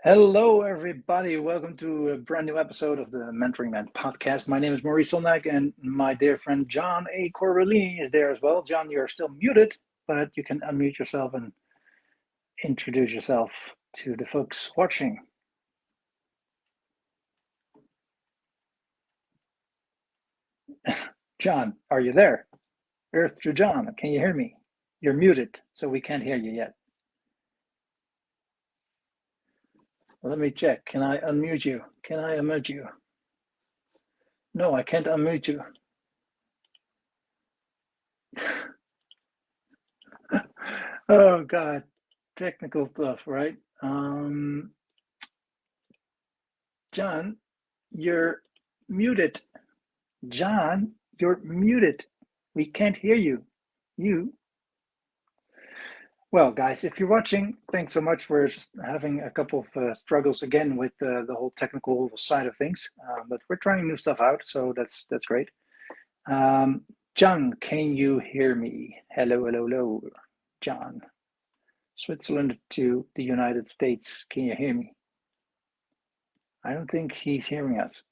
Hello, everybody. Welcome to a brand new episode of the Mentoring Man podcast. My name is Maurice Solnak, and my dear friend John A. Corbellini is there as well. John, you're still muted, but you can unmute yourself and introduce yourself to the folks watching. John, are you there? Earth to John, can you hear me? You're muted, so we can't hear you yet. Let me check. Can I unmute you? Can I unmute you? No, I can't unmute you. Oh, God. Technical stuff, right? John, you're muted. John, you're muted. We can't hear you. Well, guys, if you're watching, thanks so much for just having a couple of struggles again with the whole technical side of things. But we're trying new stuff out, so that's great. John, can you hear me? Hello, hello, hello, John. Switzerland to the United States, can you hear me? I don't think he's hearing us.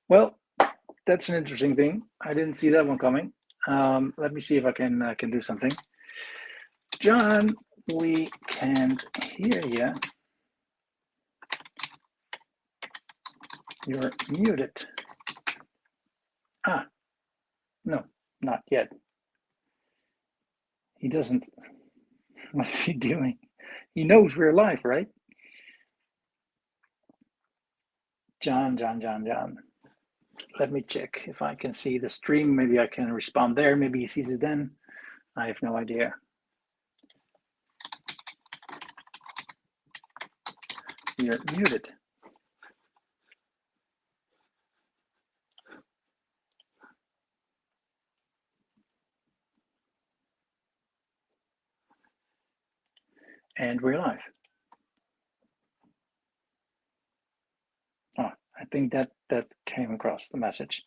Well, that's an interesting thing. I didn't see that one coming. Let me see if I can do something. John, we can't hear you. You're muted. No, not yet. He doesn't. What's he doing? He knows we're live, right? John. Let me check if I can see the stream. Maybe I can respond there. Maybe he sees it then. I have no idea. You're muted. And we're live. Oh, I think that came across the message.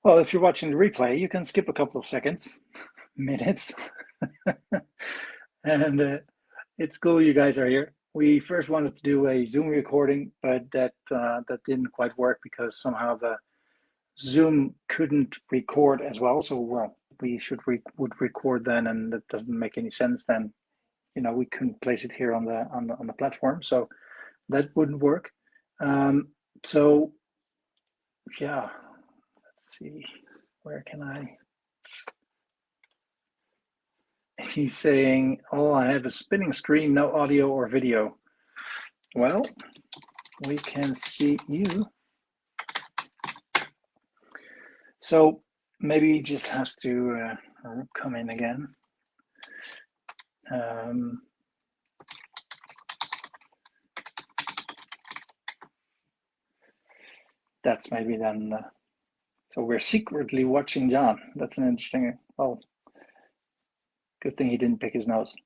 Well, if you're watching the replay, you can skip a couple of seconds, minutes. And it's cool you guys are here. We first wanted to do a Zoom recording, but that didn't quite work because somehow the Zoom couldn't record as well. So, well, we would record then, and that doesn't make any sense then. You know, we couldn't place it here on the platform, so that wouldn't work. So, yeah, let's see, where can I? He's saying, oh, I have a spinning screen, no audio or video. Well, we can see you. So maybe he just has to come in again. That's maybe then. So we're secretly watching John. That's an interesting. Oh, good thing he didn't pick his nose.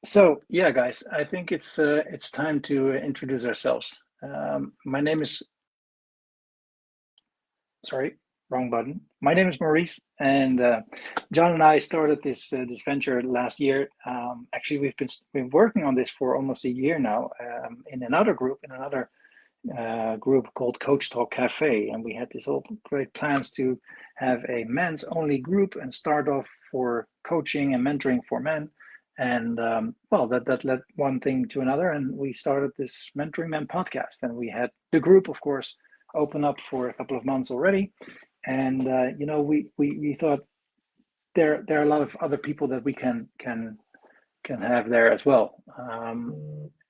So yeah, guys, I think it's time to introduce ourselves. My name is. Sorry, wrong button. My name is Maurice, and John and I started this venture last year. Actually, we've been working on this for almost a year now in another group called Coach Talk Cafe, and we had this all great plans to have a men's only group and start off for coaching and mentoring for men. And well, that led one thing to another, and we started this Mentoring Men podcast. And we had the group, of course, open up for a couple of months already. And you know, we thought there are a lot of other people that we can have there as well,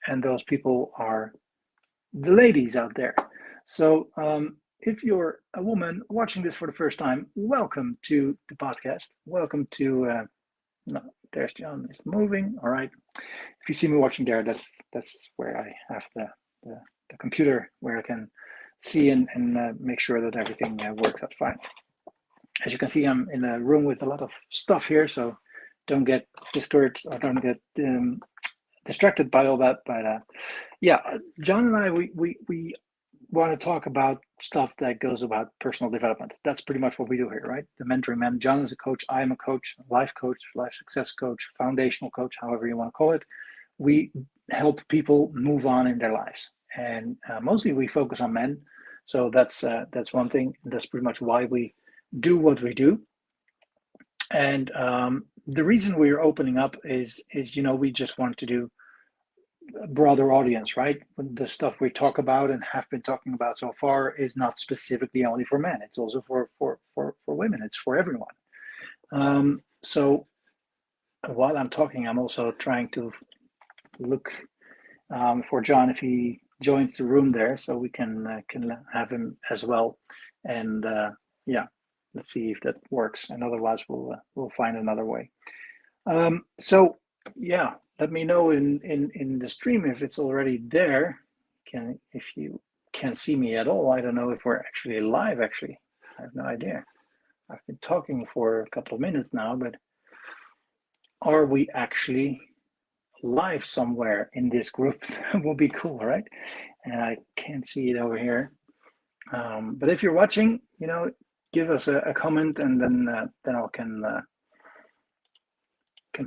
and those people are the ladies out there. So if you're a woman watching this for the first time, welcome to the podcast. Welcome to no, there's John. It's moving. All right. If you see me watching there, that's where I have the computer where I can see and make sure that everything works out fine. As you can see, I'm in a room with a lot of stuff here, so don't get discouraged or don't get distracted by all that. But yeah, John and I, we want to talk about stuff that goes about personal development. That's pretty much what we do here, right? The Mentoring Man. John is a coach. I am a coach, life success coach, foundational coach, however you want to call it. We help people move on in their lives, and mostly we focus on men. So that's one thing. That's pretty much why we do what we do. And the reason we're opening up is we just want to do a broader audience, right? The stuff we talk about and have been talking about so far is not specifically only for men. It's also for women. It's for everyone. So while I'm talking, I'm also trying to look for John if he joins the room there, so we can have him as well. And yeah, let's see if that works. And otherwise, we'll find another way. So yeah, let me know in the stream if it's already there. If you can't see me at all, I don't know if we're actually live. Actually, I have no idea. I've been talking for a couple of minutes now, but are we actually live somewhere in this group? That would be cool, right? And I can't see it over here. But if you're watching, give us a comment, and then I can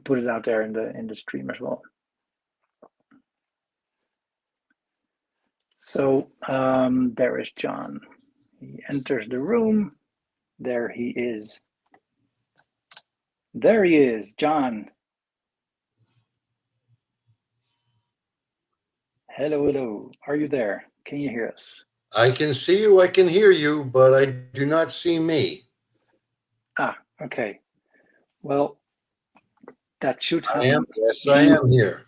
put it out there in the stream as well. So there is John. He enters the room. There he is. There he is, John. Hello, hello. Are you there? Can you hear us? I can see you, I can hear you, but I do not see me. Okay. Well, that should happen. I am here.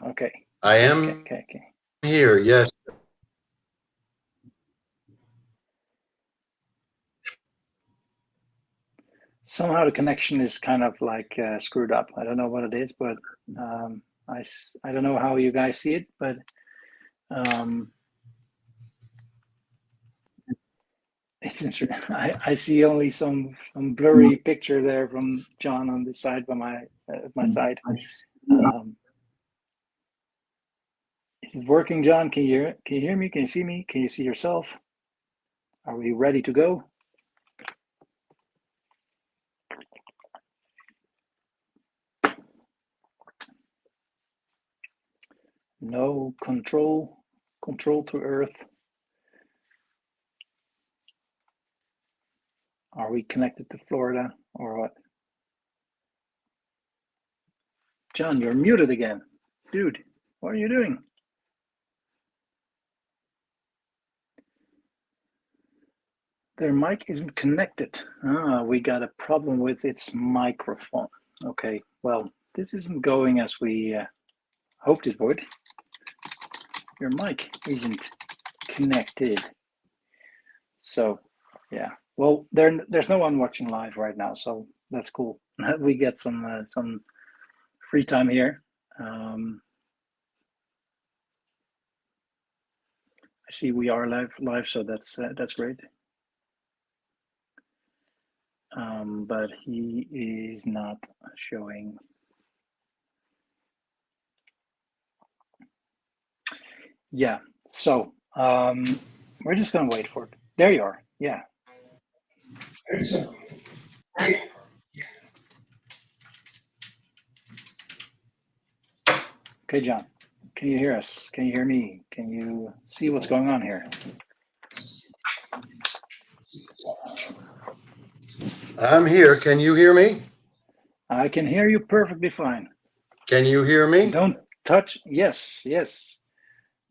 Okay. I am okay. here, yes. Somehow the connection is kind of like screwed up. I don't know what it is, but I don't know how you guys see it, but it's interesting. I see only some blurry picture there from John on the side by my side. Is it working, John? Can you hear me? Can you see me? Can you see yourself? Are we ready to go? No control to Earth. Are we connected to Florida or what? John, you're muted again. Dude, what are you doing? Their mic isn't connected. We got a problem with its microphone. Okay, well, this isn't going as we hoped it would. Your mic isn't connected. So, yeah. Well, there's no one watching live right now, so that's cool. We get some free time here. I see we are live, so that's great. But he is not showing. Yeah, so we're just gonna wait for it. There you are. Yeah. Okay, John. Can you hear us? Can you hear me? Can you see what's going on here? I'm here. Can you hear me? I can hear you perfectly fine. Can you hear me? Don't touch. Yes.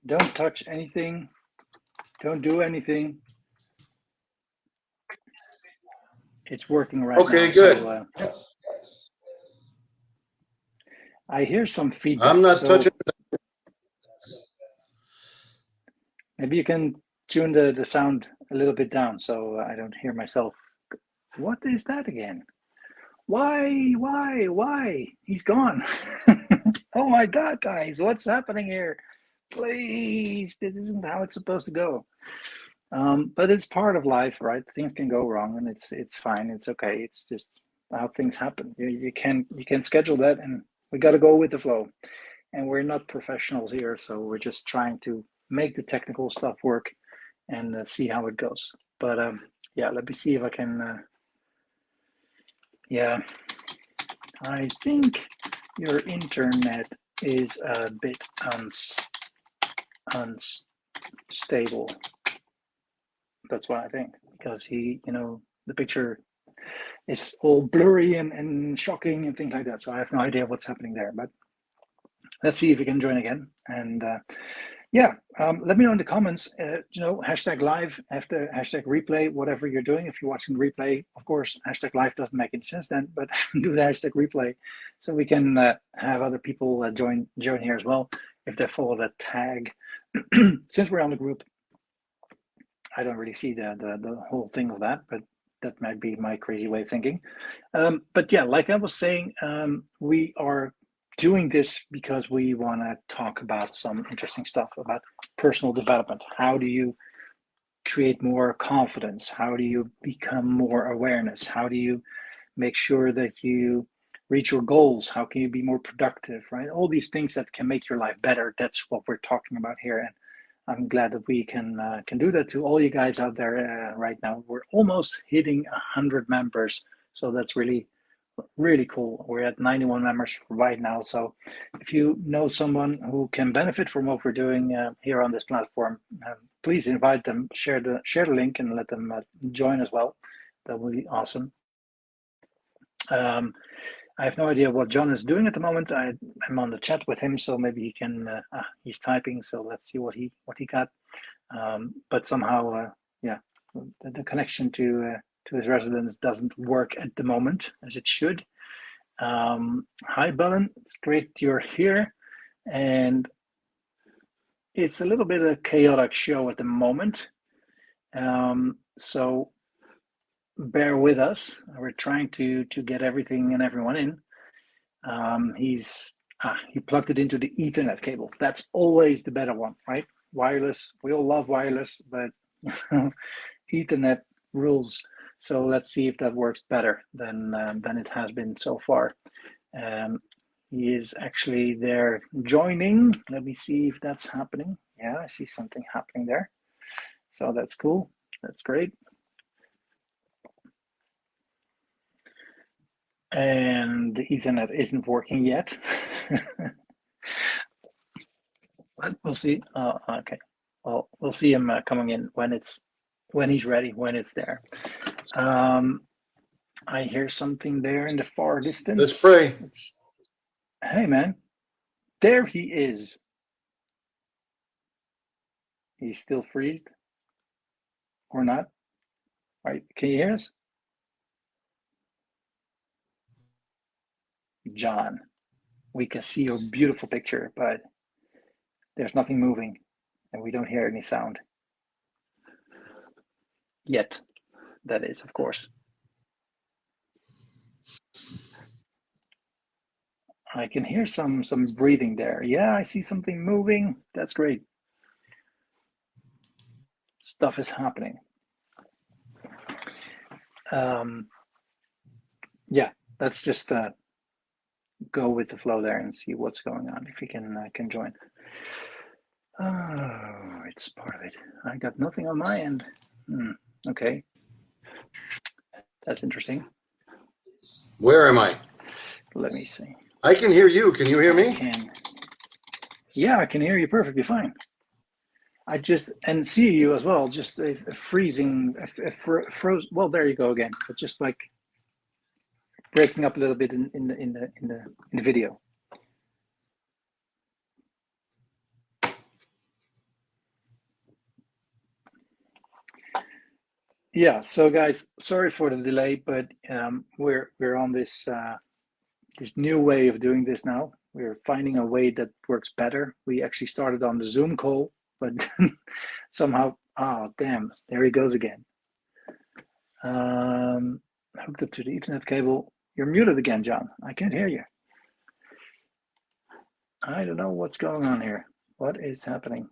Don't touch anything. Don't do anything. It's working right now. Okay, good. So, I hear some feedback. I'm not touching. Maybe you can tune the sound a little bit down so I don't hear myself. What is that again? Why? He's gone. Oh my God, guys, what's happening here? Please, this isn't how it's supposed to go. But it's part of life, right? Things can go wrong, and it's fine. It's okay. It's just how things happen. You can schedule that, and we got to go with the flow. And we're not professionals here, so we're just trying to make the technical stuff work, and see how it goes. But yeah, let me see if I can. Yeah, I think your internet is a bit unstable. That's what I think, because the picture is all blurry and shocking and things like that. So I have no idea what's happening there. But let's see if we can join again. And yeah, let me know in the comments, hashtag live, after hashtag replay, whatever you're doing. If you're watching the replay, of course, hashtag live doesn't make any sense then, but do the hashtag replay so we can have other people join here as well if they follow that tag. Since we're on the group, I don't really see the whole thing of that, but that might be my crazy way of thinking. But yeah, like I was saying, we are doing this because we want to talk about some interesting stuff about personal development. How do you create more confidence? How do you become more awareness? How do you make sure that you reach your goals? How can you be more productive, right? All these things that can make your life better. That's what we're talking about here. And I'm glad that we can do that to all you guys out there right now. We're almost hitting 100 members. So that's really cool. We're at 91 members right now. So if you know someone who can benefit from what we're doing here on this platform, please invite them, share the link, and let them join as well. That would be awesome. I have no idea what John is doing at the moment. I'm on the chat with him, so maybe he can. He's typing, so let's see what he got. But somehow, yeah, the connection to his residence doesn't work at the moment as it should. Hi, Belen. It's great you're here, and it's a little bit of a chaotic show at the moment. So bear with us. We're trying to get everything and everyone in. He plugged it into the Ethernet cable. That's always the better one, right? Wireless. We all love wireless, but Ethernet rules. So let's see if that works better than it has been so far. He is actually there joining. Let me see if that's happening. Yeah, I see something happening there. So that's cool. That's great. And the Ethernet isn't working yet. But we'll see. Okay. Well, we'll see him coming in when he's ready, when it's there. I hear something there in the far distance. Let's pray. Hey, man. There he is. He's still freezed or not? All right. Can you hear us? John, we can see your beautiful picture, but there's nothing moving and we don't hear any sound. Yet, that is, of course. I can hear some breathing there. Yeah, I see something moving. That's great. Stuff is happening. Yeah, let's just go with the flow there and see what's going on. If you can join. Oh, it's part of it. I got nothing on my end. Okay, that's interesting. Where am I? Let me see. I can hear you. Can you hear me? Yeah, I can hear you perfectly fine. And see you as well. Just a freezing, froze. Well, there you go again. But just like breaking up a little bit in the video. Yeah. So guys, sorry for the delay, but we're on this new way of doing this now. We're finding a way that works better. We actually started on the Zoom call, but somehow, damn, there he goes again. Hooked up to the Ethernet cable. You're muted again, John. I can't hear you. I don't know what's going on here. What is happening?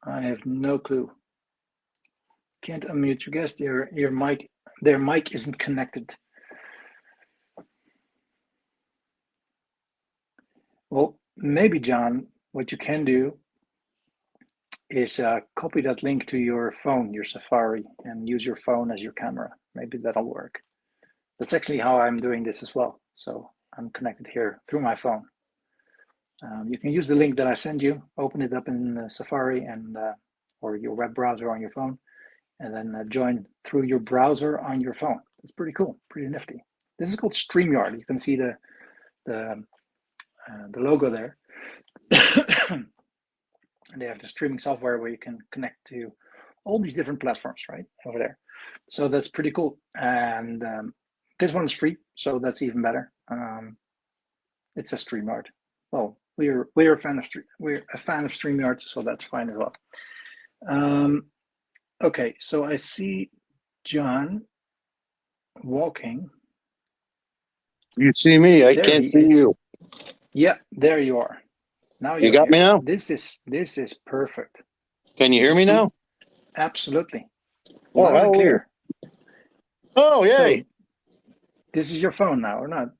I have no clue. Can't unmute your guest. Your mic, their mic isn't connected. Well, maybe John, what you can do is copy that link to your phone, your Safari, and use your phone as your camera. Maybe that'll work. That's actually how I'm doing this as well. So I'm connected here through my phone. You can use the link that I send you, open it up in Safari and or your web browser on your phone, and then join through your browser on your phone. It's pretty cool, pretty nifty. This is called StreamYard. You can see the logo there. And they have the streaming software where you can connect to all these different platforms right over there. So that's pretty cool. And this one is free, so that's even better. It's a StreamYard. Well, we're a fan of StreamYard, so that's fine as well. Okay, so I see John walking. You see me? I can't see you. Yeah, there you are. Now you got me now. This is perfect. Can you hear me now? Absolutely. Oh, loud and clear. Oh, yay! So, this is your phone now, or not?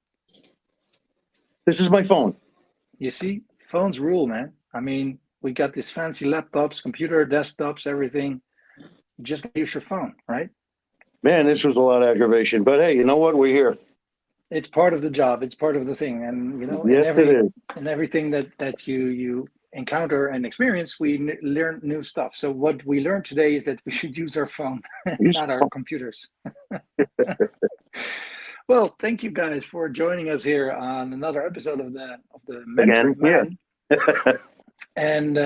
This is my phone. You see, phones rule, man. I mean, we got these fancy laptops, computer, desktops, everything. You just use your phone, right? Man, this was a lot of aggravation. But hey, you know what? We're here. It's part of the job. It's part of the thing. And, you know, yes, in everything that you encounter and experience, we learn new stuff. So what we learned today is that we should use our phone, not our computers. Well, thank you guys for joining us here on another episode of the Mentoring Man. Yeah. And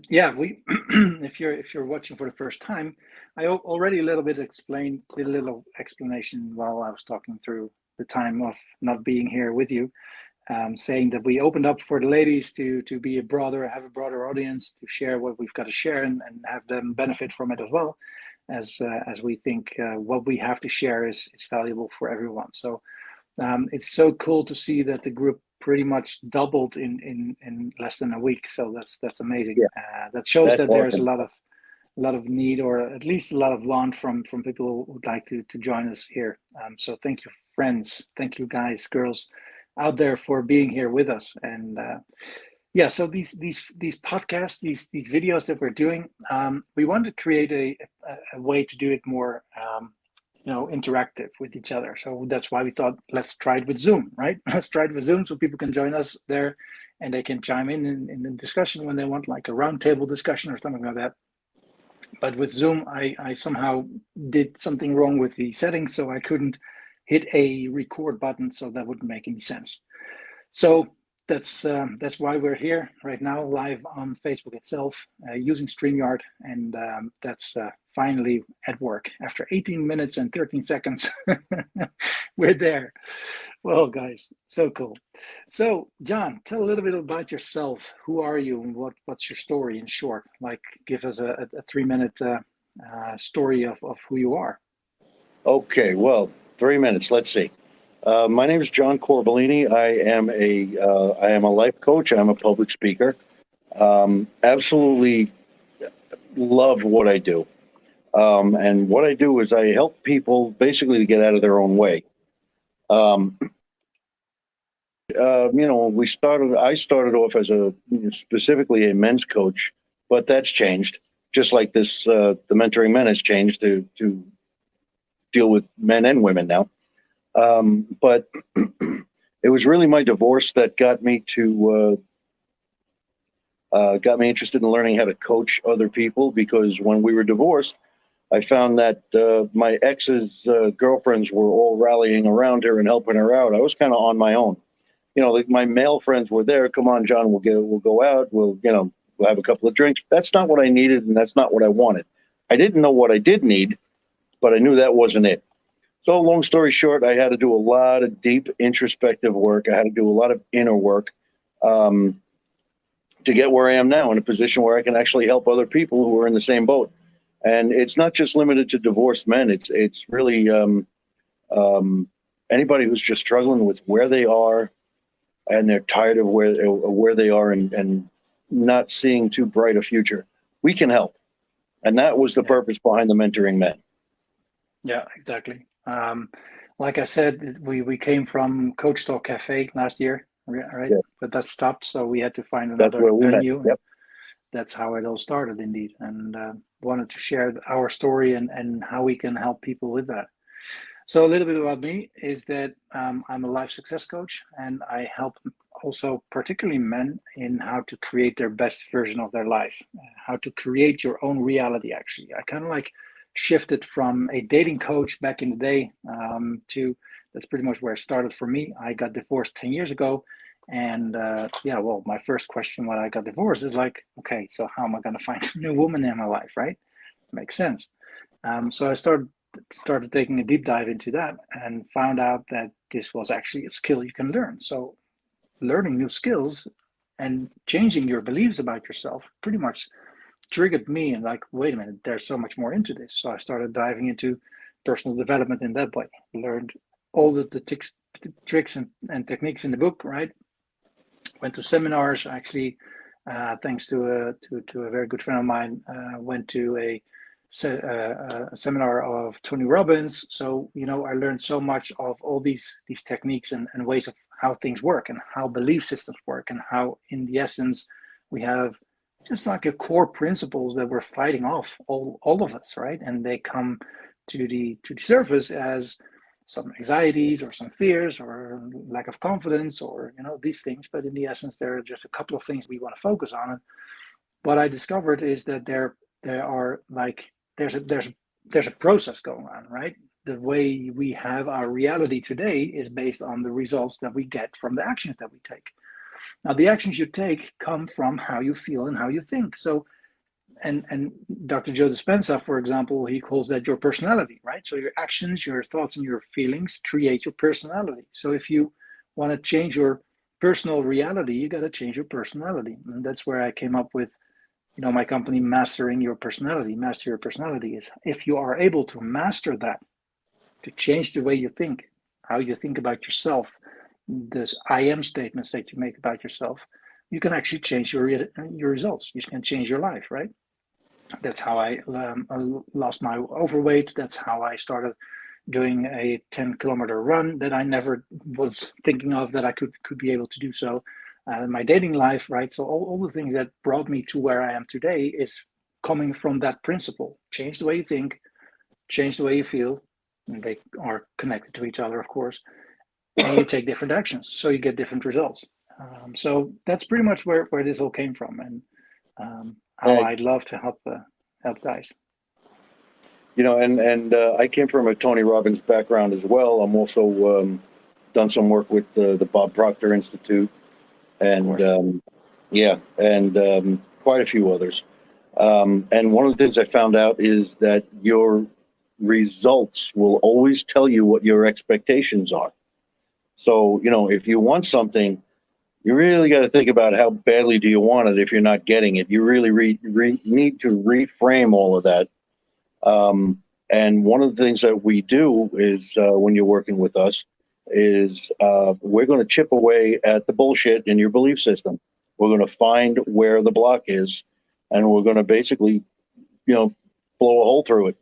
yeah, we if you're watching for the first time, I already did a little explanation while I was talking through the time of not being here with you, saying that we opened up for the ladies to have a broader audience, to share what we've got to share and have them benefit from it as well, as we think what we have to share is valuable for everyone. So it's so cool to see that the group pretty much doubled in less than a week. So that's amazing. Yeah. That shows that there's a lot of need, or at least a lot of want from people who would like to join us here. So thank you, friends. Thank you, guys, girls out there, for being here with us. And yeah, so these podcasts, these videos that we're doing, we want to create a way to do it more interactive with each other. So that's why we thought, let's try it with Zoom, right? Let's try it with Zoom so people can join us there and they can chime in the discussion when they want, like a roundtable discussion or something like that. But with Zoom, I somehow did something wrong with the settings, so I couldn't hit a record button, so that wouldn't make any sense. So that's why we're here right now, live on Facebook itself, using StreamYard, and that's finally at work. After 18 minutes and 13 seconds, we're there. Well, guys, so cool. So, John, tell a little bit about yourself. Who are you, and what's your story in short? Like, give us a 3-minute story of who you are. Okay, well, 3 minutes. Let's see. My name is John Corbellini. I am a life coach. I'm a public speaker. Absolutely love what I do. And what I do is I help people basically to get out of their own way. I started off as specifically a men's coach, but that's changed. Just like this, the Mentoring Men has changed to deal with men and women now. But it was really my divorce that got me interested in learning how to coach other people, because when we were divorced, I found that my ex's girlfriends were all rallying around her and helping her out. I was kind of on my own. My male friends were there. Come on, John, we'll go out. We'll have a couple of drinks. That's not what I needed, and that's not what I wanted. I didn't know what I did need, but I knew that wasn't it. So long story short, I had to do a lot of deep introspective work. I had to do a lot of inner work to get where I am now, in a position where I can actually help other people who are in the same boat. And it's not just limited to divorced men. It's really anybody who's just struggling with where they are, and they're tired of where they are and not seeing too bright a future. We can help. And that was the purpose behind the Mentoring Men. Yeah, exactly. Like I said, we came from Coach Talk Cafe last year. right? Yeah. But that stopped, so we had to find That's another where we met. venue. Yep. That's how it all started, indeed, and wanted to share our story and how we can help people with that. So a little bit about me is that I'm a life success coach, and I help also particularly men in how to create their best version of their life, how to create your own reality. Actually, I kind of like shifted from a dating coach back in the day to that's pretty much where it started for me. I got divorced 10 years ago. And yeah, well, my first question when I got divorced is like, okay, so how am I going to find a new woman in my life, right? Makes sense. So I started taking a deep dive into that and found out that this was actually a skill you can learn. So learning new skills and changing your beliefs about yourself pretty much triggered me and like, wait a minute, there's so much more into this. So I started diving into personal development in that way. Learned all the tricks and techniques in the book, right? Went to seminars actually, thanks to a very good friend of mine. Went to a seminar of Tony Robbins. So I learned so much of all these techniques and ways of how things work and how belief systems work and how, in the essence, we have just like a core principles that we're fighting off all of us, right? And they come to the surface as some anxieties or some fears or lack of confidence or these things, but in the essence there are just a couple of things we want to focus on. And what I discovered is that there are like there's a process going on, right? The way we have our reality today is based on the results that we get from the actions that we take. Now the actions you take come from how you feel and how you think. So and Dr. Joe Dispenza, for example, he calls that your personality, right? So your actions, your thoughts, and your feelings create your personality. So if you want to change your personal reality, you got to change your personality, and that's where I came up with, my company, Mastering Your Personality. Master Your Personality is if you are able to master that, to change the way you think, how you think about yourself, the I am statements that you make about yourself, you can actually change your results. You can change your life, right? That's how I lost my overweight. That's how I started doing a 10-kilometer run that I never was thinking of that I could be able to do so. My dating life, right? So all the things that brought me to where I am today is coming from that principle. Change the way you think, change the way you feel, and they are connected to each other, of course. And you take different actions, so you get different results. So that's pretty much where this all came from, and how I'd love to help guys. And I came from a Tony Robbins background as well. I'm also done some work with the Bob Proctor Institute, and quite a few others. And one of the things I found out is that your results will always tell you what your expectations are. So, if you want something, you really got to think about how badly do you want it if you're not getting it. You really need to reframe all of that. And one of the things that we do is when you're working with us is we're going to chip away at the bullshit in your belief system. We're going to find where the block is, and we're going to basically, blow a hole through it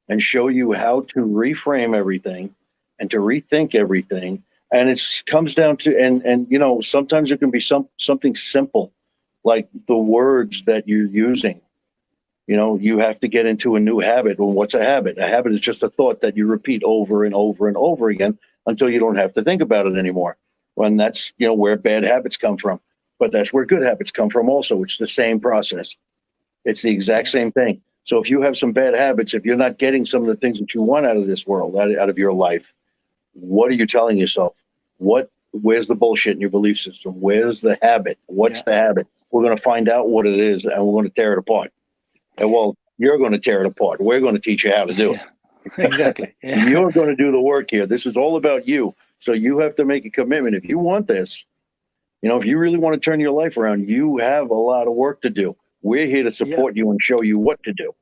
and show you how to reframe everything and to rethink everything. And it comes down to, and sometimes it can be something simple, like the words that you're using. You have to get into a new habit. Well, what's a habit? A habit is just a thought that you repeat over and over and over again until you don't have to think about it anymore. And that's, where bad habits come from. But that's where good habits come from also. It's the same process. It's the exact same thing. So if you have some bad habits, if you're not getting some of the things that you want out of this world, out of your life, what are you telling yourself? Where's the bullshit in your belief system? Where's the habit? What's the habit? We're going to find out what it is, and we're going to tear it apart. And you're going to tear it apart. We're going to teach you how to do it. Exactly. Yeah. You're going to do the work here. This is all about you. So you have to make a commitment. If you want this, if you really want to turn your life around, you have a lot of work to do. We're here to support you and show you what to do.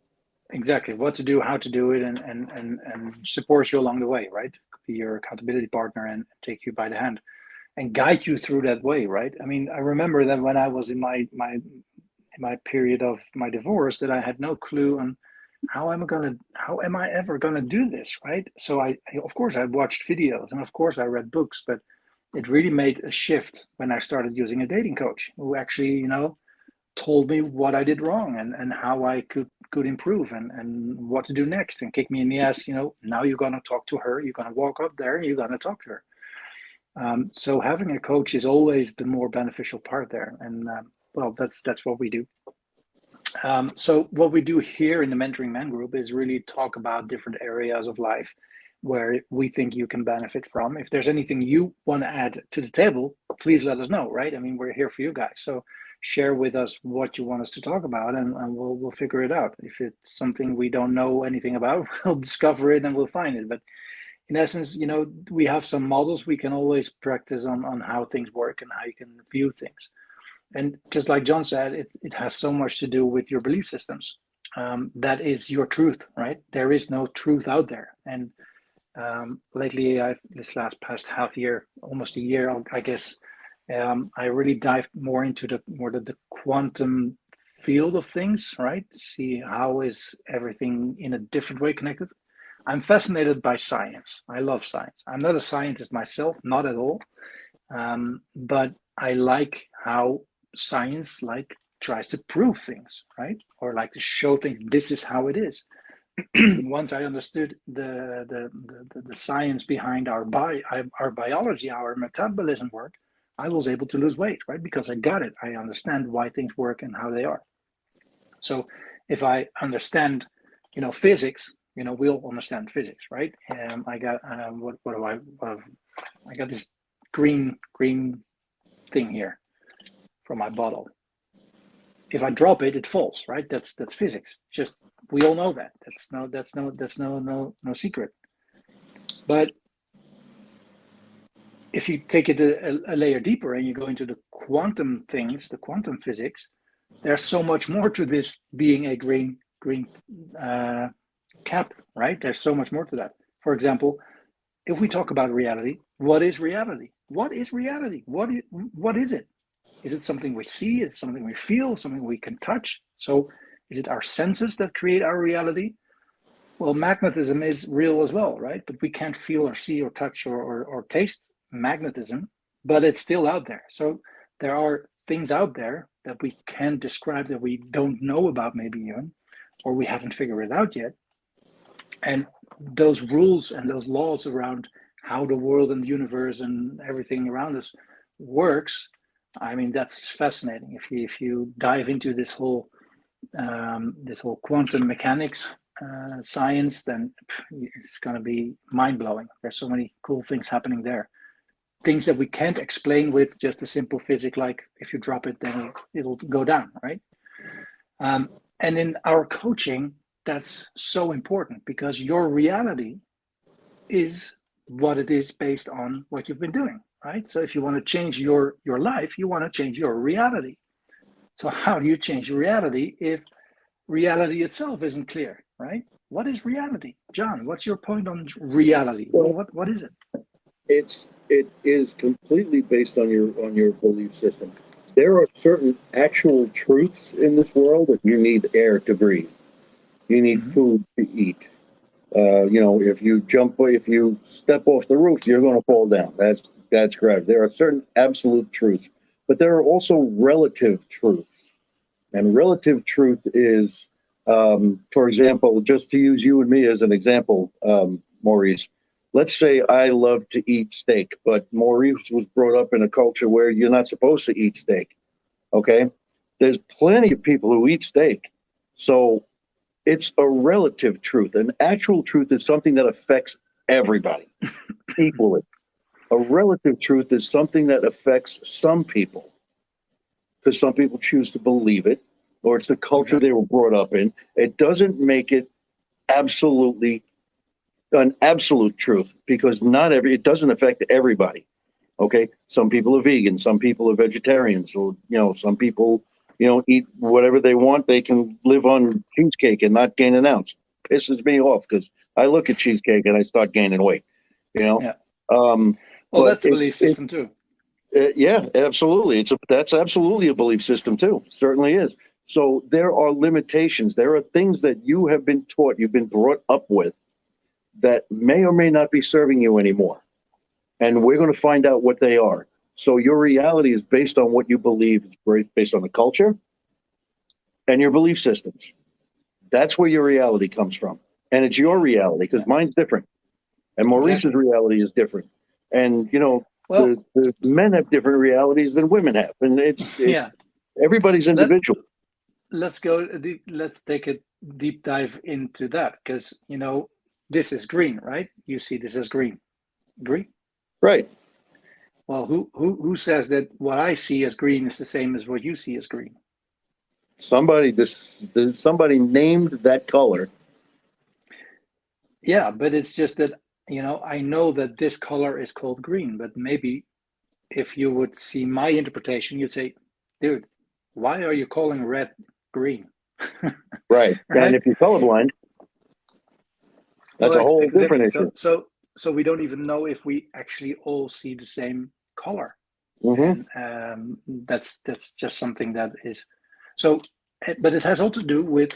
Exactly. What to do, how to do it, and support you along the way, right? Be your accountability partner and take you by the hand and guide you through that way, right? I mean, I remember that when I was in my period of my divorce, that I had no clue on how am I ever gonna do this, right? So I of course I watched videos and of course I read books, but it really made a shift when I started using a dating coach who actually, told me what I did wrong and how I could improve and what to do next and kick me in the ass. Now you're gonna talk to her. You're gonna walk up there. And you're gonna talk to her. So having a coach is always the more beneficial part there. And well, that's what we do. So what we do here in the Mentoring Men group is really talk about different areas of life where we think you can benefit from. If there's anything you want to add to the table, please let us know, right? I mean, we're here for you guys. So share with us what you want us to talk about, and we'll figure it out. If it's something we don't know anything about, we'll discover it and we'll find it. But in essence, we have some models we can always practice on how things work and how you can view things. And just like John said, it has so much to do with your belief systems. That is your truth, right? There is no truth out there. And lately, this past half year, almost a year, I guess, I really dived more into the quantum field of things, right? See how is everything in a different way connected. I'm fascinated by science. I love science. I'm not a scientist myself, not at all. But I like how science tries to prove things, right? Or to show things. This is how it is. Once I understood the science behind our biology, our metabolism work, I was able to lose weight, right? Because I got it. I understand why things work and how they are. So if I understand, physics, we'll understand physics, right? I got I got this green thing here from my bottle. If I drop it, it falls, right? That's physics. Just we all know that. That's no secret. But if you take it a layer deeper and you go into the quantum things, the quantum physics, there's so much more to this being a green cap, right? There's so much more to that. For example, if we talk about reality, what is reality? What is reality? What is it? Is it something we see? Is it something we feel? Something we can touch? So is it our senses that create our reality? Well, magnetism is real as well, right? But we can't feel or see or touch or taste magnetism, but it's still out there. So there are things out there that we can describe that we don't know about maybe even, or we haven't figured it out yet. And those rules and those laws around how the world and the universe and everything around us works, I mean, that's fascinating. If you dive into this whole quantum mechanics science, then it's going to be mind-blowing. There's so many cool things happening there. Things that we can't explain with just a simple physics, like if you drop it, then it'll go down, right? And in our coaching, that's so important because your reality is what it is based on what you've been doing, right? So if you want to change your life, you want to change your reality. So how do you change your reality if reality itself isn't clear, right? What is reality? John, what's your point on reality? Well, what is it? It is completely based on your belief system. There are certain actual truths in this world that you need air to breathe. You need food to eat. If you step off the roof, you're going to fall down. That's correct. There are certain absolute truths, but there are also relative truths. And relative truth is, for example, just to use you and me as an example, Maurice, let's say I love to eat steak, but Maurice was brought up in a culture where you're not supposed to eat steak. Okay? There's plenty of people who eat steak. So it's a relative truth. An actual truth is something that affects everybody equally. A relative truth is something that affects some people because some people choose to believe it, or it's the culture they were brought up in. It doesn't make it absolutely an absolute truth because it doesn't affect everybody. Okay, some people are vegan, some people are vegetarians, or some people eat whatever they want. They can live on cheesecake and not gain an ounce. Pisses me off because I look at cheesecake and I start gaining weight. Yeah. Well, that's a belief system too. Yeah, absolutely. That's absolutely a belief system too. Certainly is. So there are limitations. There are things that you have been taught, you've been brought up with, that may or may not be serving you anymore. and we're going to find out what they are. So your reality is based on what you believe. It's based on the culture and your belief systems. That's where your reality comes from. And it's your reality because mine's different. And Maurice's Exactly. reality is different. And, Well, the men have different realities than women have. And it's yeah. everybody's Let individual. let's go deep, let's take a deep dive into that because this is green, right? You see this as green. Agree? Right. Well, who says that what I see as green is the same as what you see as green? Somebody named that color. Yeah, but it's just that I know that this color is called green, but maybe if you would see my interpretation, you'd say, dude, why are you calling red green? Right. And Right? if you're colorblind, that's Well, a whole different exactly. issue. So we don't even know if we actually all see the same color, Hmm. and that's just something that is so. But it has all to do with,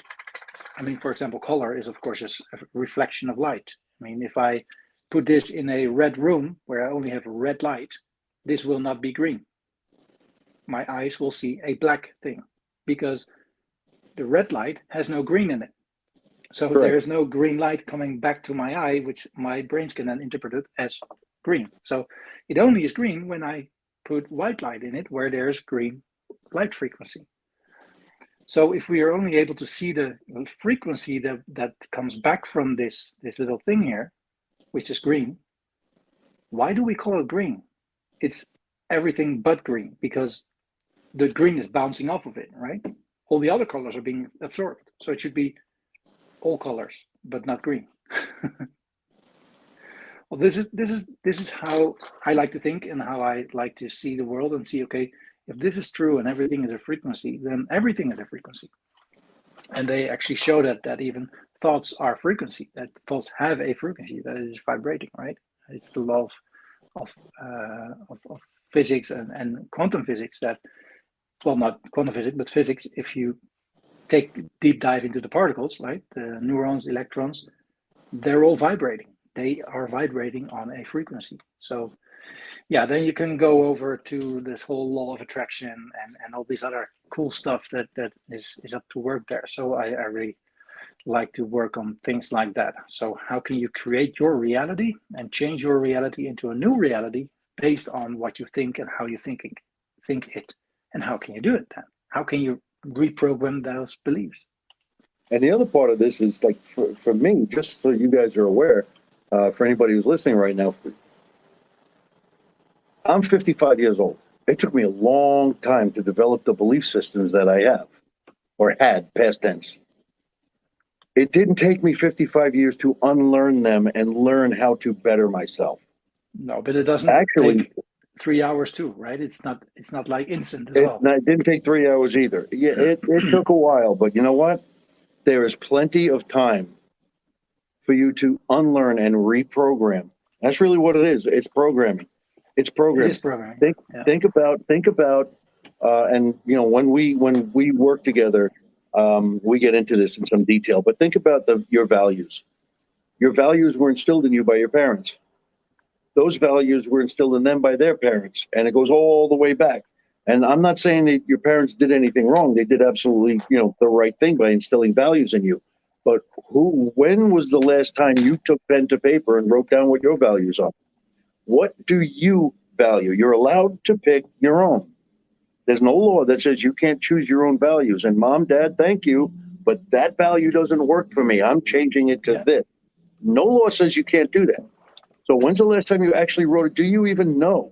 I mean, for example, color is of course a reflection of light. I mean, if I put this in a red room where I only have red light, this will not be green. My eyes will see a black thing because the red light has no green in it. So there Correct. is no green light coming back to my eye, which my brains can then interpret it as green. So it only is green when I put white light in it where there's green light frequency. So if we are only able to see the frequency that comes back from this little thing here, which is green, why do we call it green? It's everything but green because the green is bouncing off of it, right? All the other colors are being absorbed. So it should be all colors, but not green. Well, this is how I like to think and how I like to see the world and see, okay, if this is true and everything is a frequency, then everything is a frequency. And they actually show that even thoughts are frequency, that thoughts have a frequency that is vibrating, right? It's the law of physics and quantum physics that, well, not quantum physics, but physics, if you take deep dive into the particles, right? The neurons, electrons, they're all vibrating. They are vibrating on a frequency. So yeah, then you can go over to this whole law of attraction and all these other cool stuff that is up to work there. So I really like to work on things like that. So how can you create your reality and change your reality into a new reality based on what you think and how you think it, and how can you do it then? How can you reprogram those beliefs? And the other part of this is like for me, just so you guys are aware, for anybody who's listening right now, I'm 55 years old. It took me a long time to develop the belief systems that I have or had, past tense. It didn't take me 55 years to unlearn them and learn how to better myself. No, but it doesn't Actually, take 3 hours too, right? It's not like instant as well. it didn't take 3 hours either. Yeah, it took a while, but you know what? There is plenty of time for you to unlearn and reprogram. That's really what it is. It's programming. It's It is programming. programming. Think Yeah. think about and when we work together, we get into this in some detail. But think about your values. Your values were instilled in you by your parents. Those values were instilled in them by their parents, and it goes all the way back. And I'm not saying that your parents did anything wrong. They did absolutely, the right thing by instilling values in you. But when was the last time you took pen to paper and wrote down what your values are? What do you value? You're allowed to pick your own. There's no law that says you can't choose your own values. And mom, dad, thank you, but that value doesn't work for me. I'm changing it to Yeah. this. No law says you can't do that. So when's the last time you actually wrote it? Do you even know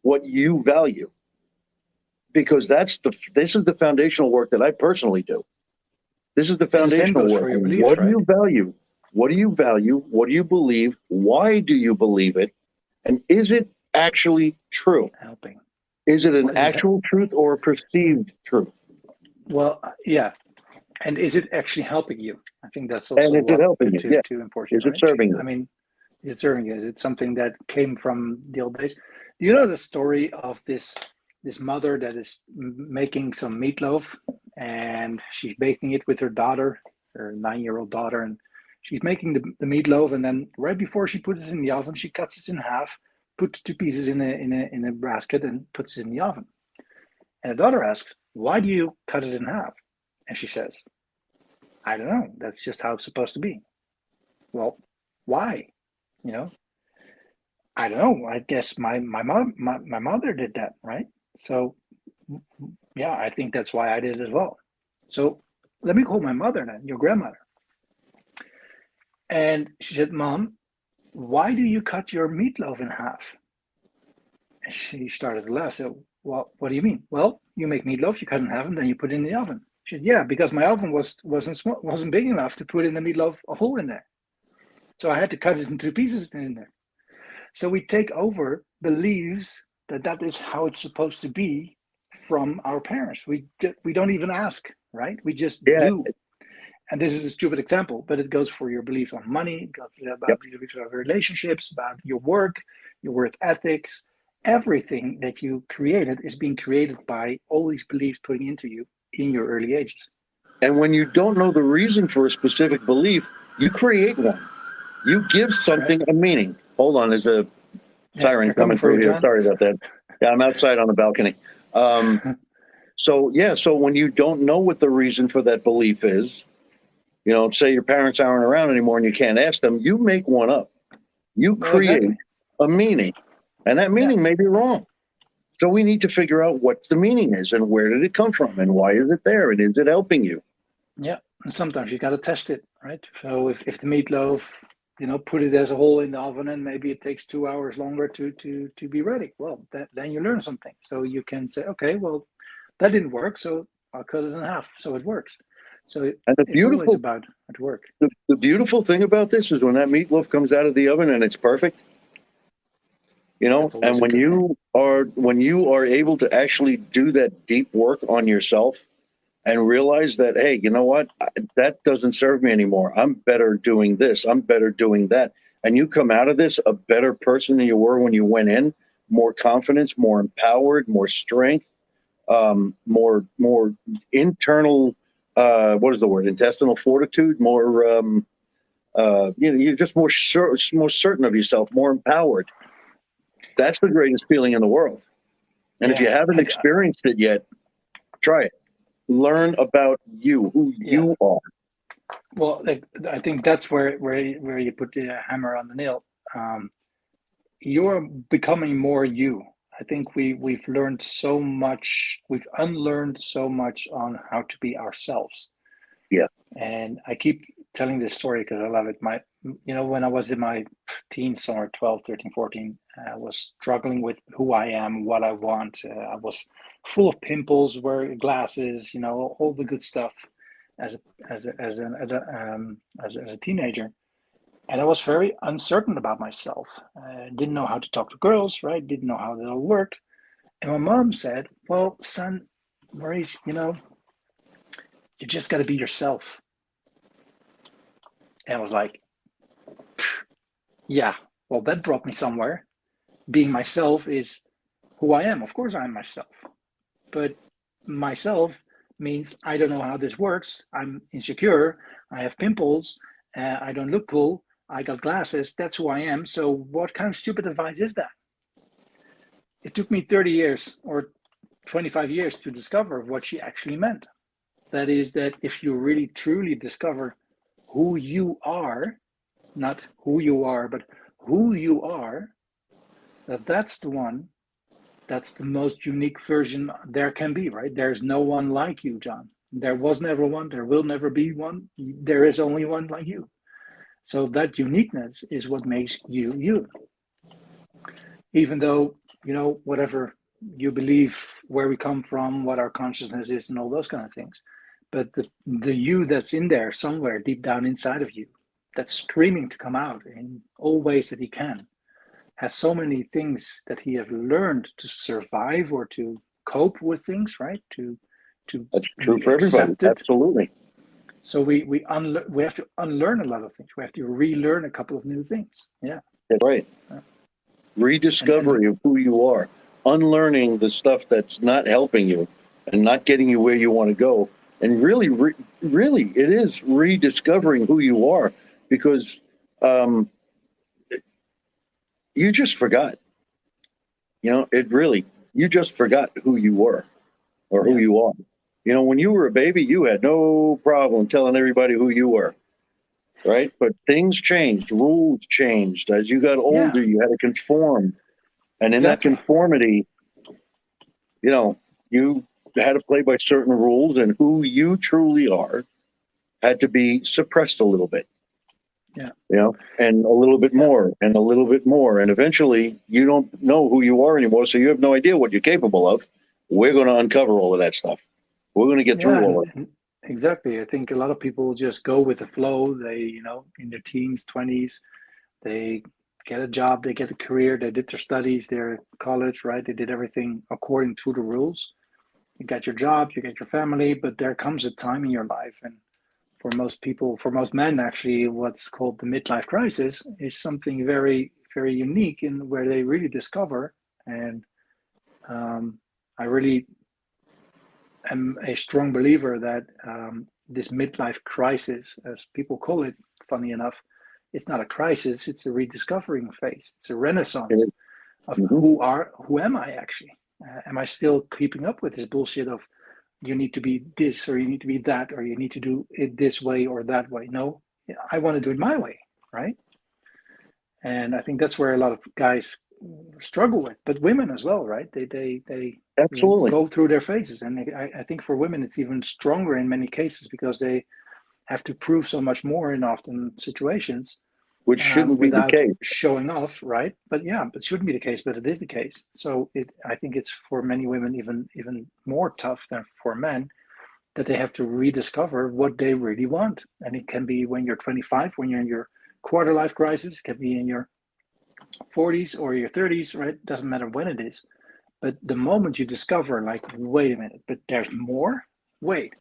what you value? Because this is the foundational work that I personally do. This is the And the same foundational goes work. for your And beliefs, what do right? you value? What do you value? What do you believe? Why do you believe it? And is it actually true? Helping. Is it an Well, actual truth or a perceived truth? well, yeah. And is it actually helping you? I think that's And also is it what helping you? Yeah. too important, Is it right? serving I you? mean, is it serving you? Is it something that came from the old days? Do you know the story of this mother that is making some meatloaf and she's baking it with her daughter, her 9-year-old daughter, and she's making the meatloaf, and then right before she puts it in the oven, she cuts it in half, puts 2 pieces in a basket and puts it in the oven. And the daughter asks, "Why do you cut it in half?" And she says, "I don't know. That's just how it's supposed to be." Well, why? You know, I don't know. I guess my mother did that, right? So yeah, I think that's why I did it as well. So let me call my mother then, your grandmother. And she said, "Mom, why do you cut your meatloaf in half?" And she started to laugh. So, well, what do you mean? Well, you make meatloaf, you cut it in half, and then you put it in the oven. She said, "Yeah, because my oven wasn't big enough to put in the meatloaf a hole in there. So I had to cut it in 2 pieces in there." So we take over beliefs that that is how it's supposed to be from our parents. We don't even ask, right? We just Yeah. do. And this is a stupid example, but it goes for your beliefs on money, it goes about your beliefs about relationships, about your work, your work ethics. Everything that you created is being created by all these beliefs putting into you in your early ages. And when you don't know the reason for a specific belief, you create one. You give something a meaning. Hold on, there's a siren coming through here. John. Sorry about that. Yeah, I'm outside on the balcony. So when you don't know what the reason for that belief is, say your parents aren't around anymore and you can't ask them, you make one up. You create a meaning, and that meaning may be wrong. So we need to figure out what the meaning is and where did it come from and why is it there and is it helping you? Yeah, and sometimes you got to test it, right? So if the meatloaf, put it as a hole in the oven and maybe it takes 2 hours longer to be ready. Well, then you learn something. So you can say, okay, well, that didn't work, so I'll cut it in half so it works. So it's always about at work. The beautiful thing about this is when that meatloaf comes out of the oven and it's perfect, and when you are able to actually do that deep work on yourself and realize that, hey, you know what, that doesn't serve me anymore. I'm better doing this. I'm better doing that. And you come out of this a better person than you were when you went in, more confidence, more empowered, more strength, more internal, what is the word? Intestinal fortitude, more, you're just more certain of yourself, more empowered. That's the greatest feeling in the world. And if you haven't experienced it yet, try it. Learn about you, who you are. Well, I think that's where you put the hammer on the nail. You're becoming more you. I think we've learned so much. We've unlearned so much on how to be ourselves. Yeah. And I keep telling this story because I love it. When I was in my teens, somewhere 12, 13, 14, I was struggling with who I am, what I want. I was full of pimples, wearing glasses, all the good stuff as a teenager. And I was very uncertain about myself. Didn't know how to talk to girls, right? Didn't know how that all worked. And my mom said, "Well, son, Maurice, you just got to be yourself." And I was like, yeah, well, that brought me somewhere. Being myself is who I am. Of course, I am myself. But myself means I don't know how this works. I'm insecure. I have pimples. I don't look cool. I got glasses. That's who I am. So what kind of stupid advice is that? It took me 30 years or 25 years to discover what she actually meant. That is that if you really truly discover who you are, not who you are, but who you are, that's the one, that's the most unique version there can be, right? There's no one like you, John. There was never one, there will never be one. There is only one like you. So that uniqueness is what makes you you. Even though, whatever you believe, where we come from, what our consciousness is, and all those kind of things. But the you that's in there somewhere deep down inside of you, that's screaming to come out in all ways that he can, has so many things that he has learned to survive or to cope with things, right? That's true for everybody. Absolutely. So we have to unlearn a lot of things. We have to relearn a couple of new things. Yeah. That's right. Rediscovery of who you are, unlearning the stuff that's not helping you and not getting you where you want to go. And really, it is rediscovering who you are, because you just forgot. it really, you just forgot who you were or who Yeah. you are. When you were a baby, you had no problem telling everybody who you were, right? But things changed, rules changed. As you got Yeah. older, you had to conform. And in that Exactly. conformity, you had to play by certain rules, and who you truly are had to be suppressed a little bit, Yeah. and a little bit Yeah. more and a little bit more. And eventually you don't know who you are anymore. So you have no idea what you're capable of. We're going to uncover all of that stuff. We're going to get through Yeah. all of it. And exactly. I think a lot of people just go with the flow. They, in their teens, 20s, they get a job, they get a career, they did their studies, they're in college, right? They did everything according to the rules. You got your job, you get your family, but there comes a time in your life, and for most people, for most men, actually, what's called the midlife crisis is something very, very unique in where they really discover. And I really am a strong believer that this midlife crisis, as people call it, funny enough, it's not a crisis; it's a rediscovering phase. It's a renaissance of Mhm. who am I actually? Am I still keeping up with this bullshit of you need to be this or you need to be that or you need to do it this way or that way? No, I want to do it my way, right? And I think that's where a lot of guys struggle with, but women as well, right? They Absolutely. go through their phases, and I think for women it's even stronger in many cases because they have to prove so much more in often situations Which shouldn't be the without case. showing off, right? But yeah, it shouldn't be the case, but it is the case. So I think it's for many women even more tough than for men that they have to rediscover what they really want. And it can be when you're 25, when you're in your quarter life crisis, it can be in your 40s or your 30s, right? Doesn't matter when it is. But the moment you discover, like, wait a minute, but there's more. Wait,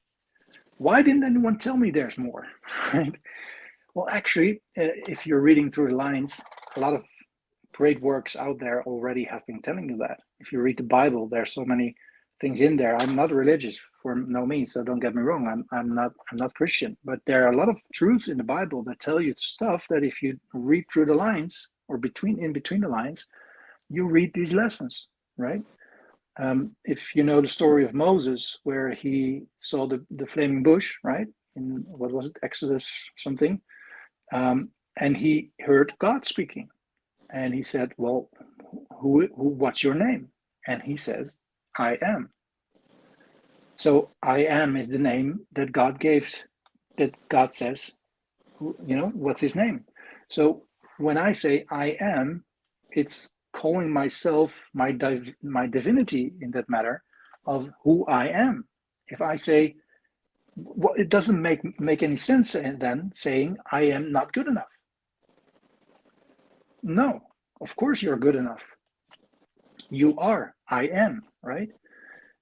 why didn't anyone tell me there's more? Right? Well, actually, if you're reading through the lines, a lot of great works out there already have been telling you that. If you read the Bible, there's so many things in there. I'm not religious for no means, so don't get me wrong. I'm not Christian, but there are a lot of truths in the Bible that tell you stuff that if you read through the lines or in between the lines, you read these lessons, right? If you know the story of Moses, where he saw the flaming bush, right? In what was it, Exodus something, and he heard God speaking, and he said, "Well, what's your name?" And he says, "I am." So I am is the name that God gives, that God says, what's his name? So when I say I am, it's calling myself my divinity in that matter of who I am. If I say, well, it doesn't make any sense then saying I am not good enough. No, of course you're good enough. You are. I am, right?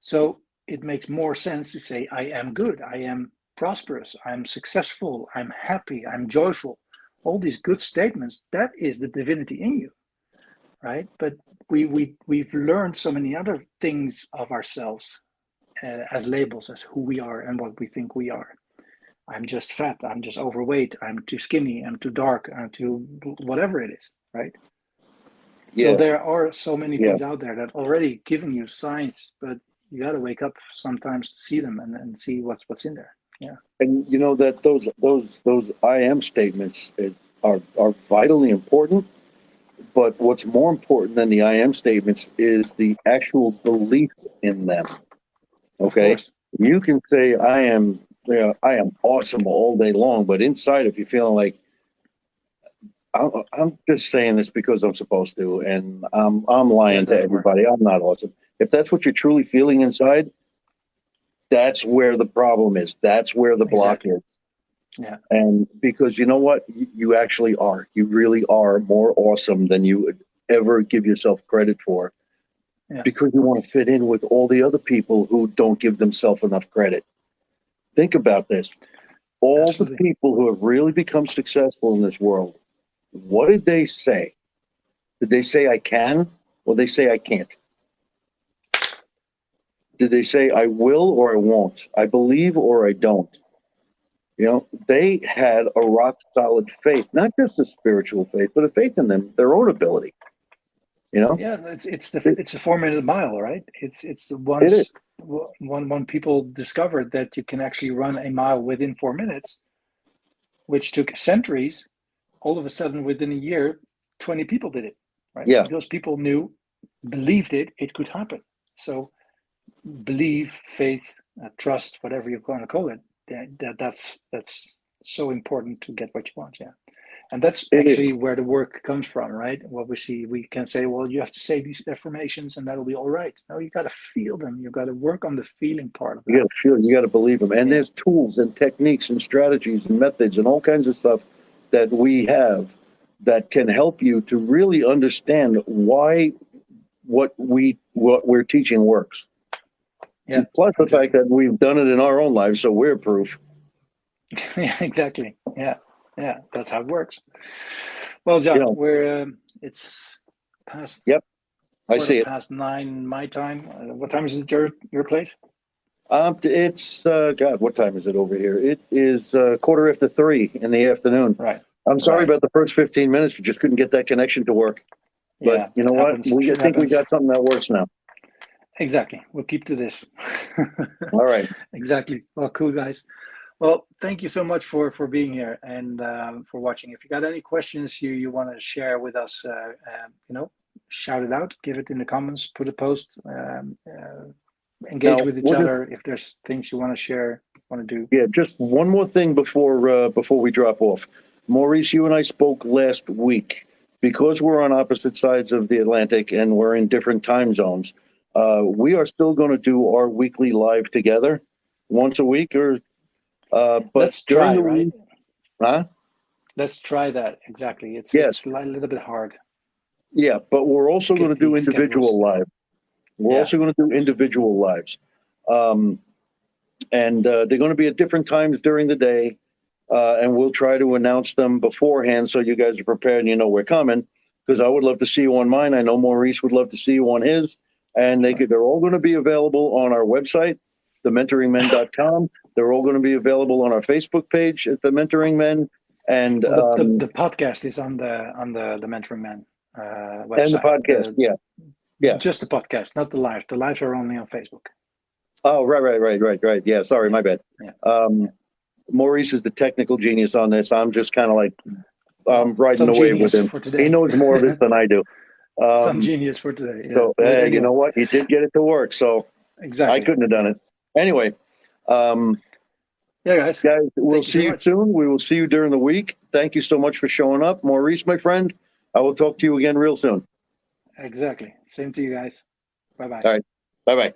So it makes more sense to say, I am good, I am prosperous, I'm successful, I'm happy, I'm joyful. All these good statements, that is the divinity in you, right? But we've learned so many other things of ourselves as labels, as who we are and what we think we are. I'm just fat, I'm just overweight, I'm too skinny, I'm too dark, I'm too whatever it is, right? So Yeah. there are so many Yeah. things out there that already giving you signs, but you got to wake up sometimes to see them and see what's in there. Yeah, And that those I am statements are vitally important. But what's more important than the I am statements is the actual belief in them. of Okay, course. you can say I am awesome all day long, but inside, if you're feeling like I'm just saying this because I'm supposed to, and I'm Yeah, lying it to doesn't work. everybody, I'm not awesome. If that's what you're truly feeling inside, that's where the problem is. That's where the block Exactly. is. Yeah, And because you know what, you actually are. You really are more awesome than you would ever give yourself credit for, yeah, because you want to fit in with all the other people who don't give themselves enough credit. Think about this. All the absolutely. people who have really become successful in this world, what did they say? Did they say I can, or they say I can't? Did they say I will or I won't? I believe or I don't? They had a rock solid faith, not just a spiritual faith, but a faith in them, their own ability. You know, Yeah, it's a 4 minute mile, right? It's it is. once one people discovered that you can actually run a mile within 4 minutes, which took centuries. All of a sudden, within a year, 20 people did it, right? Yeah, Because people knew, believed it could happen. So belief, faith, trust, whatever you're going to call it, that's so important to get what you want. Yeah. And that's it is. actually where the work comes from, right? What we see, we can say, well, you have to say these affirmations and that'll be all right. No, you got to feel them. You got to work on the feeling part of You that. got to feel. You got to believe them. And Yeah. there's tools and techniques and strategies and methods and all kinds of stuff that we have that can help you to really understand why what we're teaching works. Yeah. Plus the Exactly. fact that we've done it in our own lives, so we're proof. Yeah, exactly. Yeah. Yeah. That's how it works. Well, You John, know. it's past Yep. I quarter see it. past 9 my time. What time is it your place? It's God. What time is it over here? It is quarter after 3 in the afternoon. Right. I'm sorry Right. about the first 15 minutes. We just couldn't get that connection to work. But Yeah. you know what? Happens. We I Shit think we happens. got something that works now. Exactly. We'll keep to this. All right. Exactly. Well, cool, guys. Well, thank you so much for being here and for watching. If you got any questions you want to share with us, shout it out, give it in the comments, put a post, engage Now with each we'll just other. If there's things you want to share, want to do. yeah, just one more thing before we drop off. Maurice, you and I spoke last week because we're on opposite sides of the Atlantic and we're in different time zones. We are still going to do our weekly live together once a week, or but Let's during try, the right? week, huh? Let's try that. Exactly. Yes, It's a little bit hard yeah, but we're to also going get to do the schedules. individual live. We're Yeah. also going to do individual lives, um, and they're going to be at different times during the day. And we'll try to announce them beforehand so you guys are prepared and you know we're coming. Because I would love to see you on mine. I know Maurice would love to see you on his. And they're all going to be available on our website, thementoringmen.com. They're all going to be available on our Facebook page at The Mentoring Men. And Well, the podcast is on the Mentoring Man the website. podcast. Yeah. Yeah. Just the podcast, not the live. The lives are only on Facebook. Oh, right. Yeah. Sorry, my bad. Yeah. Maurice is the technical genius on this. I'm just kind of like Well, riding some the wave with genius him. for He today. knows more of it than I do. Some genius for today. Yeah. So, But you anyway, know what? He did get it to work. So I exactly. couldn't have done it. Anyway, Yeah, guys. we'll Thank you so see you much. soon. We will see you during the week. Thank you so much for showing up. Maurice, my friend, I will talk to you again real soon. Exactly. Same to you guys. Bye bye. All right. Bye bye.